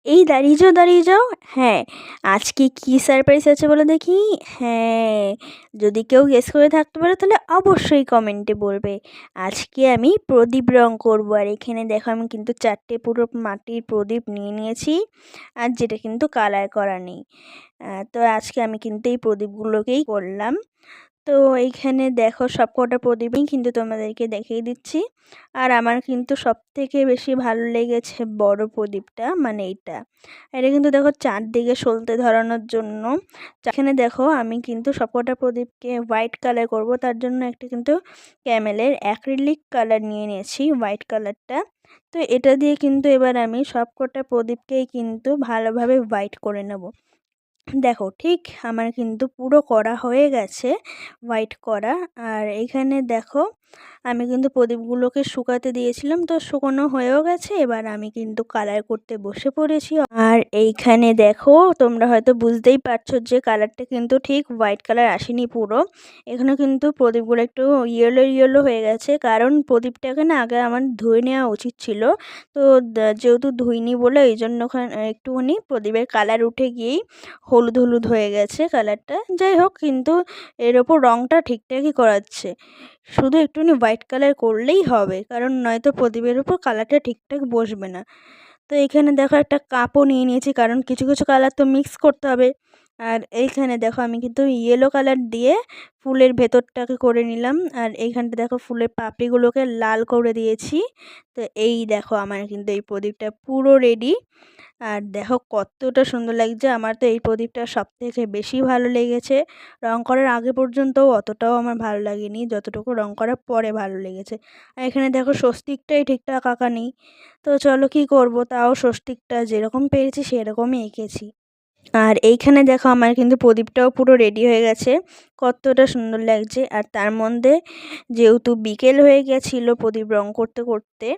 এই দাঁড়িয়ে যাও, দাঁড়িয়ে যাও। হ্যাঁ, আজকে কি সারপ্রাইজ আছে বলো দেখি? হ্যাঁ, যদি কেউ গেস করে থাকতে পারে তাহলে অবশ্যই কমেন্টে বলবে। আজকে আমি প্রদীপ রং করবো, আর এখানে দেখো আমি কিন্তু 4টে পুরো মাটির প্রদীপ নিয়ে নিয়েছি, আর যেটা কিন্তু কালার করা নেই। তো আজকে আমি কিন্তু এই প্রদীপগুলোকেই করলাম। তো এইখানে দেখো সবকটা প্রদীপই কিন্তু তোমাদেরকে দেখিয়ে দিচ্ছি। আর আমার কিন্তু সবথেকে বেশি ভালো লেগেছে বড় প্রদীপটা, মানে এটা কিন্তু দেখো চারদিকে সলতে ধরানোর জন্য। এখানে দেখো আমি কিন্তু সবকটা প্রদীপকে হোয়াইট কালার করব, তার জন্য একটা কিন্তু ক্যামেলের অ্যাক্রিলিক কালার নিয়ে নিয়েছি, হোয়াইট কালারটা। তো এটা দিয়ে কিন্তু এবার আমি সবকটা প্রদীপকেই কিন্তু ভালোভাবে হোয়াইট করে নেব। দেখো ঠিক আমার কিন্তু পুরো করা হয়ে গেছে, হোয়াইট করা। আর এইখানে দেখো আমি কিন্তু প্রদীপগুলোকে শুকাতে দিয়েছিলাম, তো শুকনো হয়েও গেছে। এবার আমি কিন্তু কালার করতে বসে পড়েছি। আর এইখানে দেখো তোমরা হয়তো বুঝতেই পারছো যে কালারটা কিন্তু ঠিক হোয়াইট কালার আসেনি পুরো। এখানে কিন্তু প্রদীপগুলো একটু ইয়েলো ইয়েলো হয়ে গেছে, কারণ প্রদীপটাকে না আগে আমার ধুয়ে নেওয়া উচিত ছিল। তো যেহেতু ধুইনি বলে এই জন্য একটুখানি প্রদীপের কালার উঠে গিয়েই হলুদ হলুদ হয়ে গেছে কালারটা। যাই হোক, কিন্তু এর ওপর রঙটা ঠিকঠাকই করাচ্ছে, শুধু একটুখানি হোয়াইট কালার করলেই হবে, কারণ নয়তো প্রদীপের উপর কালারটা ঠিকঠাক বসবে না। তো এখানে দেখো একটা কাপও নিয়ে নিয়েছি, কারণ কিছু কিছু কালার তো মিক্স করতে হবে। আর এইখানে দেখো আমি কিন্তু ইয়েলো কালার দিয়ে ফুলের ভেতরটাকে করে নিলাম, আর এইখানটা দেখো ফুলের পাপড়িগুলোকে লাল করে দিয়েছি। তো এই দেখো আমার কিন্তু এই প্রদীপটা পুরো রেডি। আর দেখো কতটা সুন্দর লাগছে। আমার তো এই প্রদীপটা সবথেকে বেশি ভালো লেগেছে। রং করার আগে পর্যন্তও অতটাও আমার ভালো লাগেনি, যতটুকু রং করার পরে ভালো লেগেছে। আর এখানে দেখো স্বস্তিকটাই ঠিকঠাক আঁকা নেই। তো চলো কি করব, তাও স্বস্তিকটা যেরকম পেরেছি সেরকমই এঁকেছি। আর এইখানে দেখো আমার কিন্তু প্রদীপটাও পুরো রেডি হয়ে গেছে, কতটা সুন্দর লাগছে। আর তার মধ্যে যেহেতু বিকেল হয়ে গেছিলো প্রদীপ রং করতে করতে,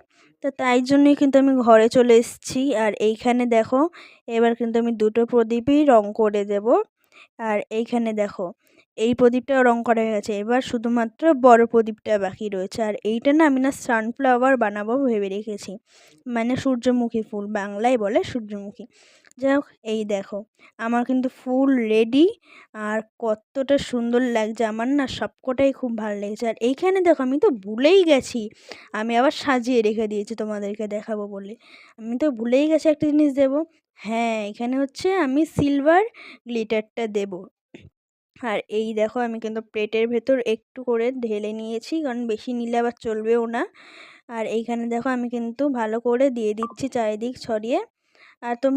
তো তাই জন্যই কিন্তু আমি ঘরে চলে এসেছি। আর এইখানে দেখো এবার কিন্তু আমি দুটো প্রদীপই রং করে দেব। আর এইখানে দেখো এই প্রদীপটাও রং করা হয়ে গেছে, এবার শুধুমাত্র বড় প্রদীপটা বাকি রয়েছে। আর এইটা না আমি না সানফ্লাওয়ার বানাবো ভেবে রেখেছি, মানে সূর্যমুখী ফুল, বাংলায় বলে সূর্যমুখী। যাই হোক, এই দেখো আমার কিন্তু ফুল রেডি। আর কতটা সুন্দর লাগছে, আমার না সবকটাই খুব ভালো লেগেছে। আর এইখানে দেখো আমি তো ভুলেই গেছি, আমি আবার সাজিয়ে রেখে দিয়েছি তোমাদেরকে দেখাবো বলে। আমি তো ভুলেই গেছি একটা জিনিস দেবো। হ্যাঁ, এখানে হচ্ছে আমি সিলভার গ্লিটারটা দেব। আর এই দেখো আমি কিন্তু প্লেটের ভেতর একটু করে ঢেলে নিয়েছি, কারণ বেশি নিলে আবার চলবেও না। আর এইখানে দেখো আমি কিন্তু ভালো করে দিয়ে দিচ্ছি চারিদিক ছড়িয়ে। আর তোমরা